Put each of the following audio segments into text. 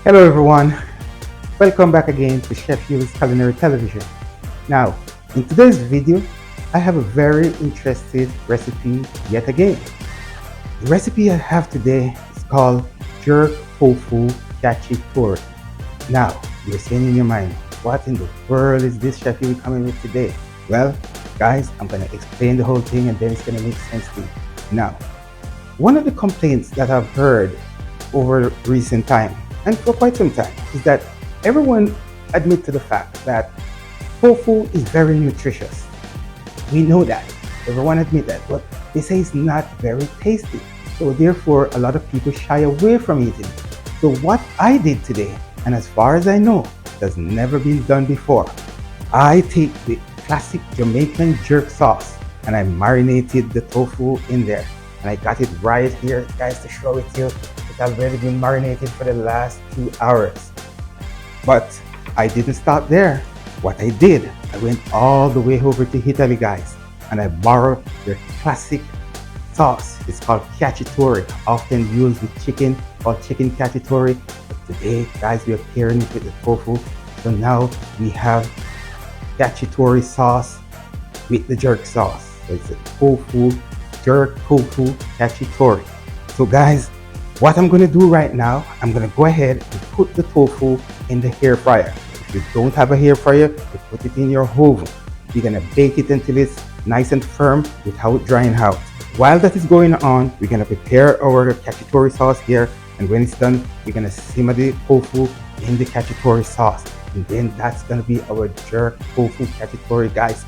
Hello everyone, welcome back again to Chef Huie's Culinary Television. Now, in today's video, I have a very interesting recipe yet again. The recipe I have today is called jerk tofu cacciatore. Now, you're saying in your mind, what in the world is this Chef Huie coming with today? Well, guys, I'm going to explain the whole thing and then it's going to make sense to you. Now, one of the complaints that I've heard over recent time and for quite some time is that everyone admit to the fact that tofu is very nutritious. We know that. Everyone admit that, but they say it's not very tasty. So therefore, a lot of people shy away from eating it. So what I did today, and as far as I know, has never been done before. I take the classic Jamaican jerk sauce and I marinated the tofu in there. And I got it right here, guys, to show it to you. It has already been marinated for the last 2 hours. But I didn't stop there. What I did, I went all the way over to Italy, guys, and I borrowed their classic sauce. It's called cacciatore, often used with chicken, called chicken cacciatore. But today, guys, we are pairing it with the tofu. So now we have cacciatore sauce with the jerk sauce. So it's a jerk tofu cacciatore. So guys, what I'm going to do right now, I'm going to go ahead and put the tofu in the air fryer. If you don't have a air fryer, you put it in your oven. You're going to bake it until it's nice and firm without drying out. While that is going on, we're going to prepare our cacciatore sauce here, and when it's done, we're going to simmer the tofu in the cacciatore sauce, and then that's going to be our jerk tofu cacciatore, guys.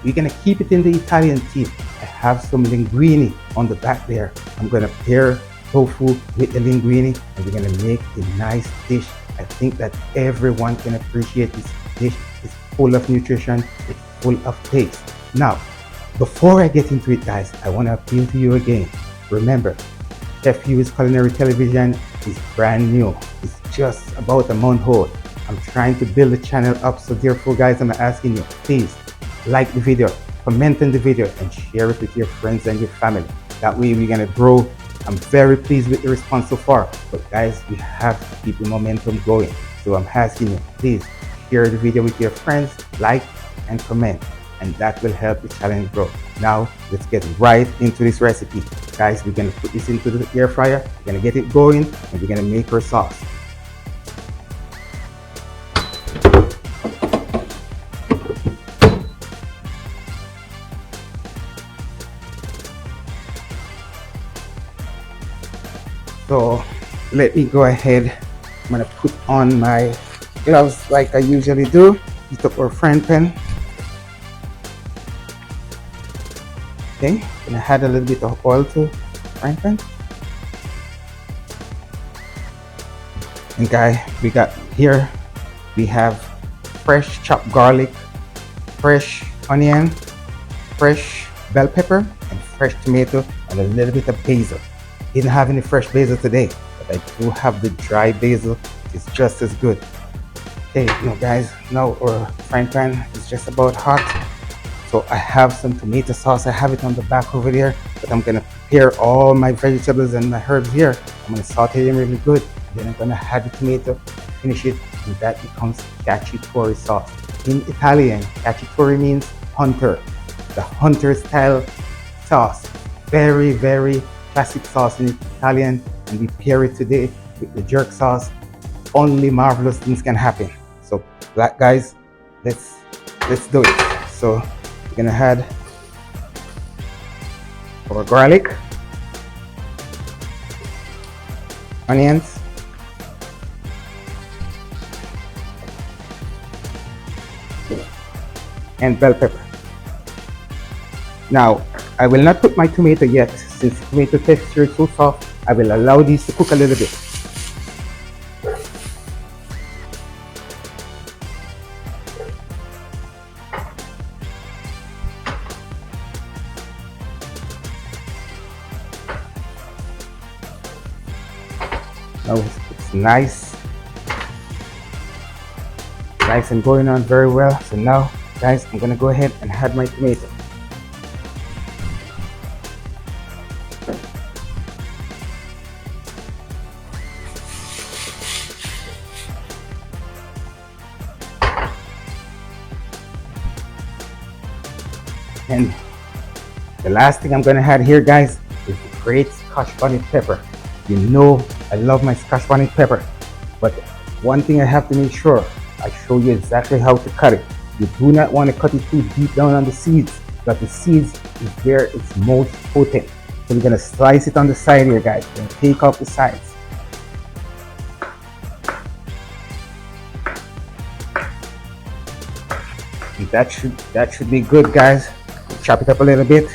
We're going to keep it in the Italian theme. I have some linguine on the back there. I'm going to pair tofu with the linguine and we're going to make a nice dish. I think that everyone can appreciate this dish. It's full of nutrition, it's full of taste. Now, before I get into it, guys, I want to appeal to you again. Remember, Chef Huie's Culinary Television is brand new. It's just about a month old. I'm trying to build the channel up, so therefore, guys, I'm asking you, please like the video, comment on the video, and share it with your friends and your family. That way we're gonna grow. I'm very pleased with the response so far, but guys, we have to keep the momentum going. So I'm asking you, please share the video with your friends, like and comment, and that will help the channel grow. Now let's get right into this recipe. Guys, we're gonna put this into the air fryer, we're gonna get it going, and we're gonna make our sauce. So let me go ahead. I'm gonna put on my gloves like I usually do. Heat up our frying pan. Okay, gonna add a little bit of oil to frying pan. And guys, we got here, we have fresh chopped garlic, fresh onion, fresh bell pepper, and fresh tomato, and a little bit of basil. Didn't have any fresh basil today, but I do have the dry basil. It's just as good. Okay, guys, now our frying pan is just about hot. So I have some tomato sauce. I have it on the back over there, but I'm gonna prepare all my vegetables and my herbs here. I'm gonna saute them really good. Then I'm gonna add the tomato, finish it, and that becomes cacciatore sauce. In Italian, cacciatore means hunter. The hunter style sauce. Very, very classic sauce in Italian, and we pair it today with the jerk sauce. Only marvelous things can happen. So black guys, let's do it. So we're gonna add our garlic, onions, and bell pepper. Now I will not put my tomato yet, since the tomato texture is so soft. I will allow these to cook a little bit. Now it's nice and going on very well. So now, guys, I'm gonna go ahead and add my tomato. And the last thing I'm gonna add here, guys, is the great scotch bonnet pepper. You know I love my scotch bonnet pepper, but one thing I have to make sure I show you exactly how to cut it. You do not want to cut it too deep down on the seeds, but the seeds is where it's most potent. So we're gonna slice it on the side here, guys, and take off the sides. And that should be good, guys. Chop it up a little bit.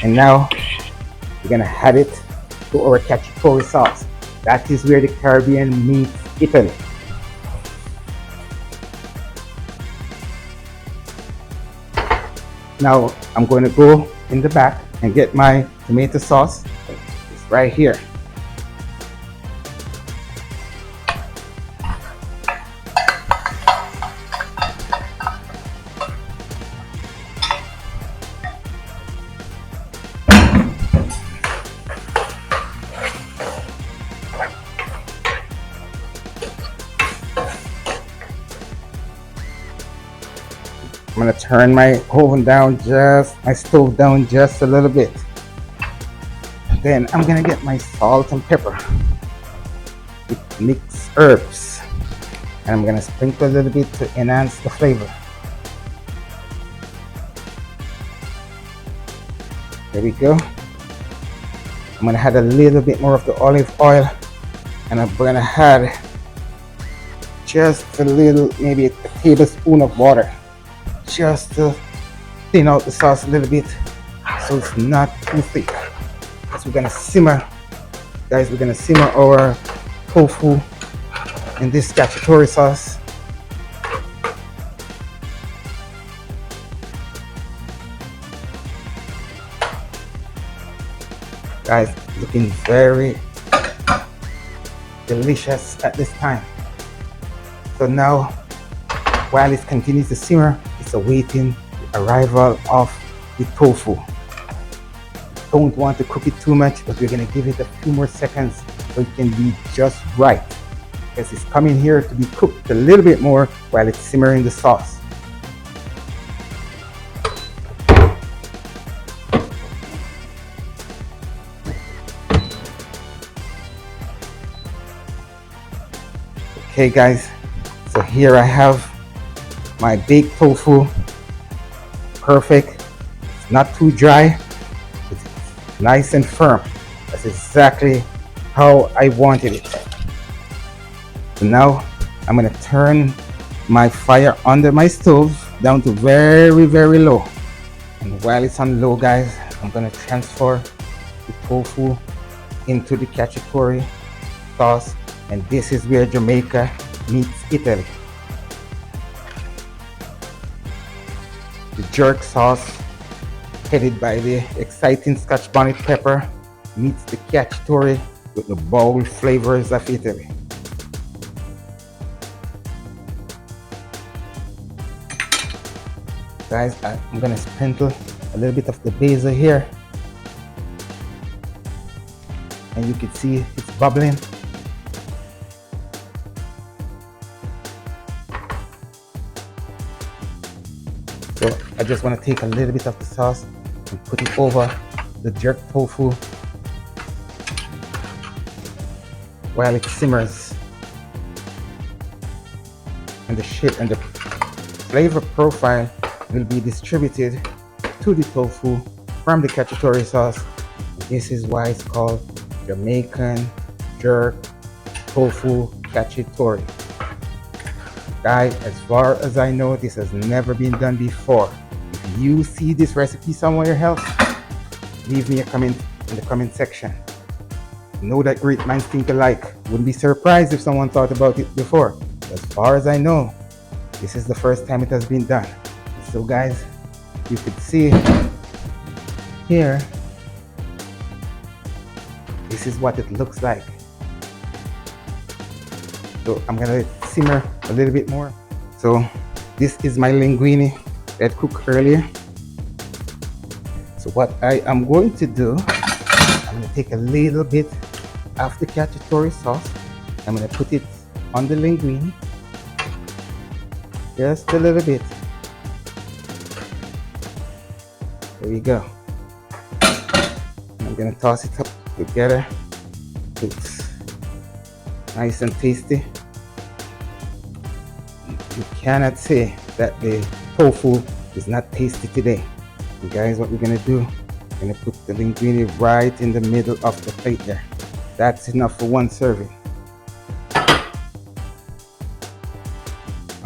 And now we're gonna add it to our cacciatore sauce. That is where the Caribbean meets Italy. Now I'm going to go in the back and get my tomato sauce. It's right here. I'm gonna turn my stove down just a little bit. Then I'm gonna get my salt and pepper with mixed herbs, and I'm gonna sprinkle a little bit to enhance the flavor. There we go. I'm gonna add a little bit more of the olive oil, and I'm gonna add just a little, maybe a tablespoon of water, just to thin out the sauce a little bit so it's not too thick. So we're gonna simmer, guys, we're gonna simmer our tofu in this cacciatore sauce. Guys, looking very delicious at this time. So now, while it continues to simmer, it's awaiting the arrival of the tofu. Don't want to cook it too much, but we're gonna give it a few more seconds so it can be just right, because it's coming here to be cooked a little bit more while it's simmering the sauce. Okay guys, so here I have my baked tofu. Perfect. It's not too dry. It's nice and firm. That's exactly how I wanted it. So now I'm gonna turn my fire under my stove down to very, very low. And while it's on low, guys, I'm gonna transfer the tofu into the cacciatore sauce. And this is where Jamaica meets Italy. The jerk sauce, headed by the exciting scotch bonnet pepper, meets the cacciatore with the bold flavors of Italy. Guys, I'm gonna sprinkle a little bit of the basil here. And you can see it's bubbling. So I just want to take a little bit of the sauce and put it over the jerk tofu while it simmers. And the flavor profile will be distributed to the tofu from the cacciatore sauce. This is why it's called Jamaican jerk tofu cacciatore. Guys, as far as I know, this has never been done before. If you see this recipe somewhere else, leave me a comment in the comment section. Know that great minds think alike. Wouldn't be surprised if someone thought about it before. As far as I know, this is the first time it has been done. So guys, you could see here, this is what it looks like. So I'm gonna simmer a little bit more. So this is my linguine that I cooked earlier. So what I am going to do, I'm gonna take a little bit of the cacciatore sauce. I'm gonna put it on the linguine, just a little bit. There we go. I'm gonna toss it up together. It's nice and tasty. You cannot say that the tofu is not tasty today. And guys, what we're gonna do, we're gonna put the linguine right in the middle of the plate there. That's enough for one serving.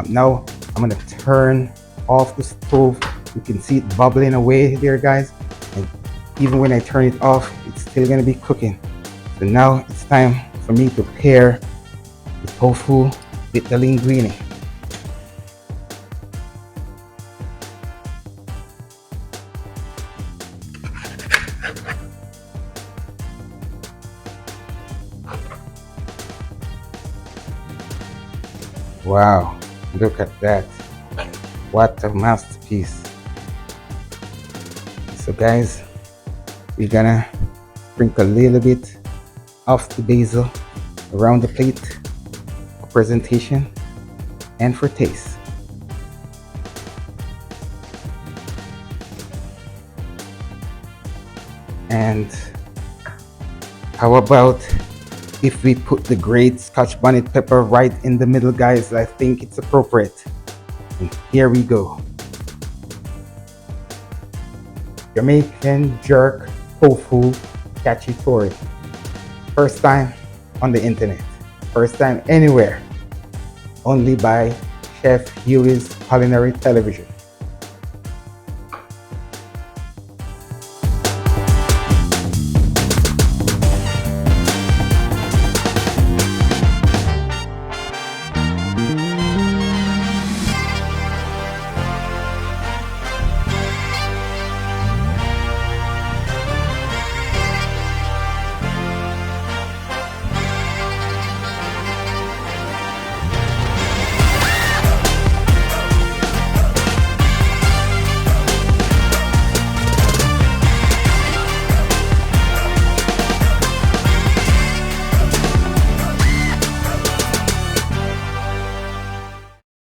Now I'm gonna turn off the stove. You can see it bubbling away there, guys. And even when I turn it off, it's still gonna be cooking. So now it's time for me to pair the tofu with the linguine. Wow, look at that. What a masterpiece. So guys, we're gonna sprinkle a little bit of the basil around the plate for presentation and for taste. And how about if we put the great scotch bonnet pepper right in the middle, guys? I think it's appropriate. And here we go. Jamaican jerk tofu cacciatore. First time on the internet. First time anywhere. Only by Chef Huie's Culinary Television.